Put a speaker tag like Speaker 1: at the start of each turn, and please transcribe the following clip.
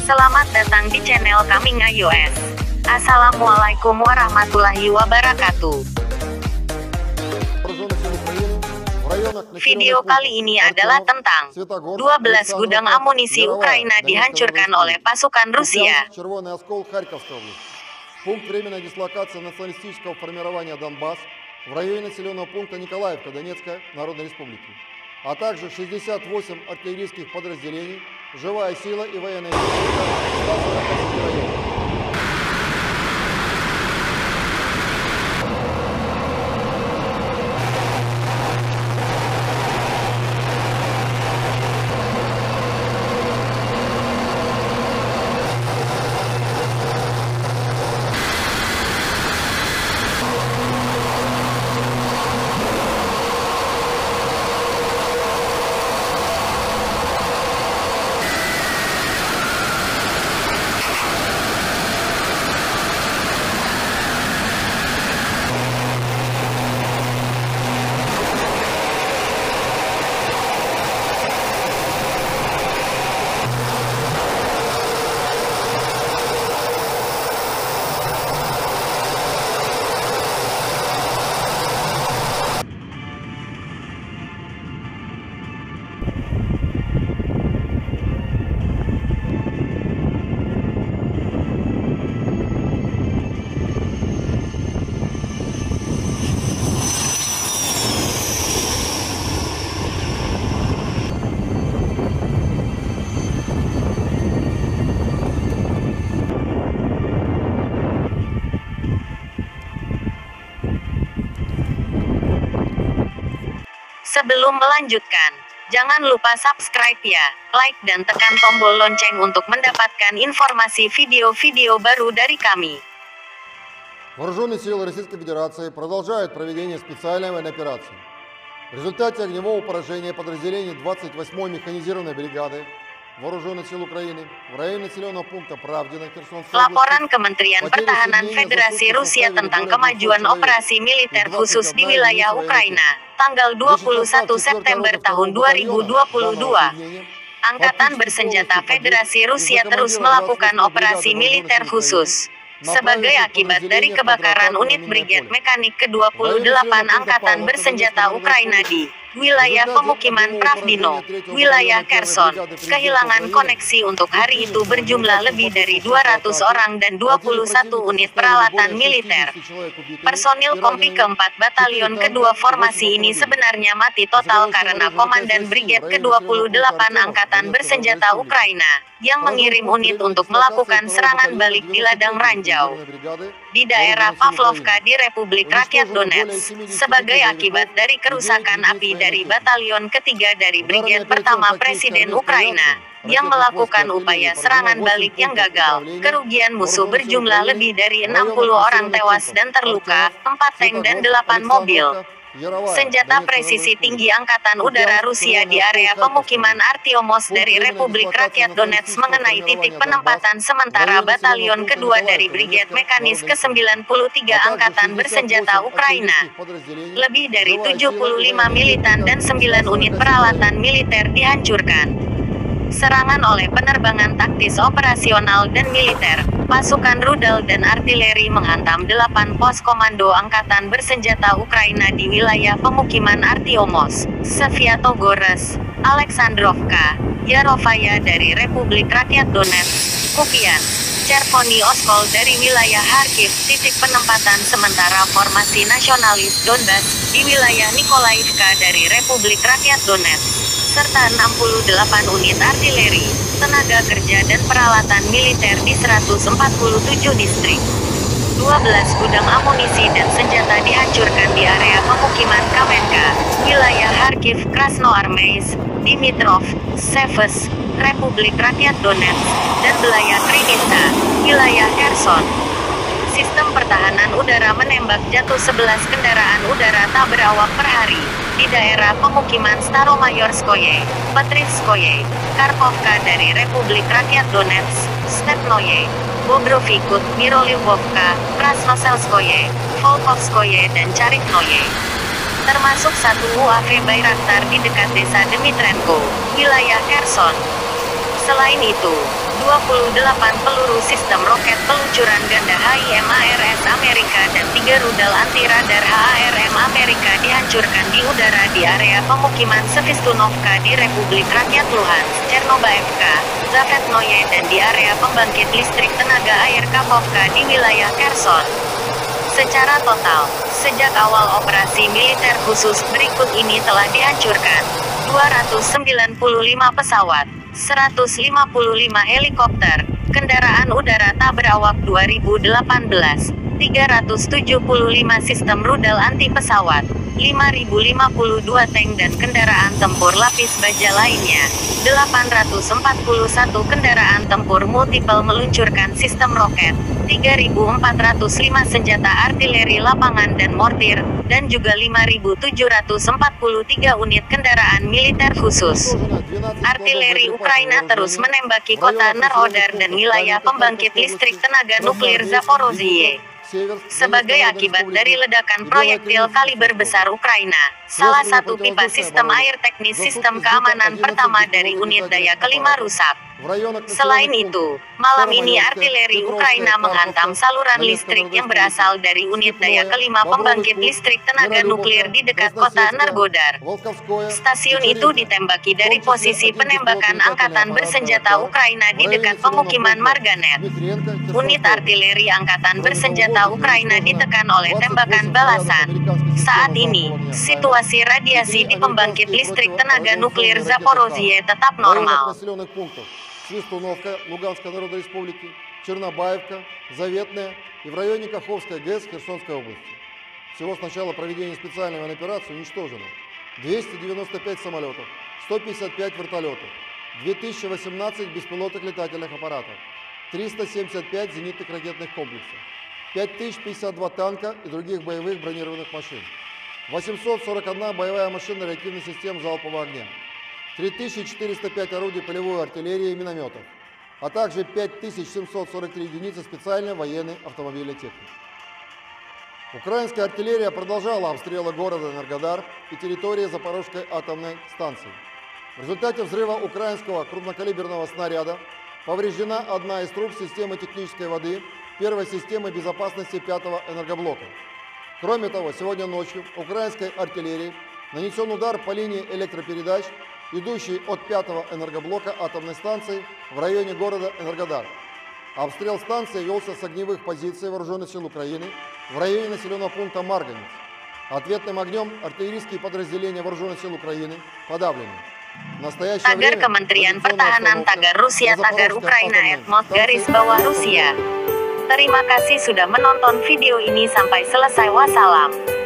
Speaker 1: Selamat datang di channel kami iOS. Assalamualaikum warahmatullahi wabarakatuh. Video kali ini adalah tentang 12 gudang amunisi Ukraina dihancurkan oleh pasukan Rusia.
Speaker 2: Пункт временной дислокации националистического формирования Донбасс в районе населенного пункта Николаевка Донецкой Народной Республики, а также 68 артиллерийских подразделений, живая сила и военная техника.
Speaker 1: Sebelum melanjutkan, jangan lupa subscribe ya, like dan tekan tombol lonceng untuk mendapatkan informasi video-video baru dari kami.
Speaker 2: Вооруженные силы Российской Федерации продолжают проведение специальной военной операции. В результате огневого поражения подразделений 28-й механизированной бригады Вооруженных сил Украины в районе населенного пункта Правдино, Херсонской области.
Speaker 1: Laporan Kementerian Pertahanan Federasi Rusia tentang kemajuan operasi militer khusus di wilayah Ukraina, tanggal 21 September tahun 2022. Angkatan bersenjata Federasi Rusia terus melakukan operasi militer khusus. Sebagai akibat dari kebakaran unit Brigade Mekanik ke-28 Angkatan Bersenjata Ukraina di wilayah pemukiman Pravdino, wilayah Kherson, kehilangan koneksi untuk hari itu berjumlah lebih dari 200 orang dan 21 unit peralatan militer. Personil Kompi keempat Batalion kedua formasi ini sebenarnya mati total karena Komandan Brigade ke-28 Angkatan Bersenjata Ukraina, yang mengirim unit untuk melakukan serangan balik di ladang ranjau di daerah Pavlovka di Republik Rakyat Donetsk, sebagai akibat dari kerusakan api dari Batalion ketiga dari Brigade pertama Presiden Ukraina, yang melakukan upaya serangan balik yang gagal. Kerugian musuh berjumlah lebih dari 60 orang tewas dan terluka, 4 tank dan 8 mobil. Senjata presisi tinggi Angkatan Udara Rusia di area pemukiman Artyomos dari Republik Rakyat Donetsk mengenai titik penempatan sementara Batalion kedua dari Brigade Mekanis ke-93 Angkatan Bersenjata Ukraina. Lebih dari 75 militan dan 9 unit peralatan militer dihancurkan. Serangan oleh penerbangan taktis operasional dan militer, pasukan rudal dan artileri menghantam 8 pos komando Angkatan Bersenjata Ukraina di wilayah pemukiman Artyomos, Sviatogorsk, Aleksandrovka, Yarovaya dari Republik Rakyat Donetsk, Kupian, Chervony Oskol dari wilayah Kharkiv, titik penempatan sementara formasi nasionalis Donbas di wilayah Nikolaivka dari Republik Rakyat Donetsk, serta 68 unit artileri, tenaga kerja dan peralatan militer di 147 distrik. 12 gudang amunisi dan senjata dihancurkan di area pemukiman Kamenka, wilayah Kharkiv, Krasnoarmeysk, Dimitrov, Seversk, Republik Rakyat Donetsk, dan wilayah Kryvyi, wilayah Kherson. Sistem pertahanan udara menembak jatuh 11 kendaraan udara tak berawak per hari di daerah pemukiman Staromayorskoye, Petrivskoye, Kharkovka dari Republik Rakyat Donetsk, Stepnoye, Bobrovikut, Mirolyubovka, Krasnoselskoye, Volkovskoye dan Charivnoye. Termasuk satu UAV Bayraktar di dekat desa Dmitrenko, wilayah Kherson. Selain itu, 28 peluru sistem roket peluncuran ganda HIMARS Amerika dan 3 rudal anti-radar HARM Amerika dihancurkan di udara di area pemukiman Sevestunovka di Republik Rakyat Luhansk, Chernobyevka, Zavetnoye dan di area pembangkit listrik tenaga air Kakhovka di wilayah Kherson. Secara total, sejak awal operasi militer khusus berikut ini telah dihancurkan 295 pesawat, 155 helikopter, kendaraan udara tak berawak 2018, 375 sistem rudal anti pesawat, 5.052 tank dan kendaraan tempur lapis baja lainnya, 841 kendaraan tempur multiple meluncurkan sistem roket, 3.405 senjata artileri lapangan dan mortir, dan juga 5.743 unit kendaraan militer khusus. Artileri Ukraina terus menembaki kota Nerhodar dan wilayah pembangkit listrik tenaga nuklir Zaporozhye. Sebagai akibat dari ledakan proyektil kaliber besar Ukraina, salah satu pipa sistem air teknis sistem keamanan pertama dari unit daya kelima rusak. Selain itu, malam ini artileri Ukraina menghantam saluran listrik yang berasal dari unit daya kelima pembangkit listrik tenaga nuklir di dekat kota Nerhodar. Stasiun itu ditembaki dari posisi penembakan angkatan bersenjata Ukraina di dekat pemukiman Marganet. Unit artileri angkatan bersenjata Ukraina ditekan oleh tembakan balasan. Saat ini, situasi radiasi di pembangkit listrik tenaga nuklir Zaporozhye tetap normal.
Speaker 2: Свистуновка Луганской Народной Республики, Чернобаевка, Заветная и в районе Каховской ГЭС Херсонской области. Всего с начала проведения специальной военной операции уничтожено 295 самолетов, 155 вертолетов, 2018 беспилотных летательных аппаратов, 375 зенитных ракетных комплексов, 5052 танка и других боевых бронированных машин, 841 боевая машина реактивных систем залпового огня, 3405 орудий полевой артиллерии и минометов, а также 5743 единицы специальной военной автомобильной техники. Украинская артиллерия продолжала обстрелы города Энергодар и территории Запорожской атомной станции. В результате взрыва украинского крупнокалиберного снаряда повреждена одна из труб системы технической воды первой системы безопасности 5-го энергоблока. Кроме того, сегодня ночью украинской артиллерии нанесен удар по линии электропередач, идущей от 5-го энергоблока атомной станции в районе города Энергодар. Обстрел станции велся с огневых позиций вооруженных сил Украины в районе населенного пункта Марганец. Ответным огнем артиллерийские подразделения вооруженных сил Украины подавлены.
Speaker 1: Tagar Kementerian Pertahanan Tagar Rusia Tagar Ukraina @Rusia. Terima kasih sudah menonton video ini sampai selesai. Wassalam.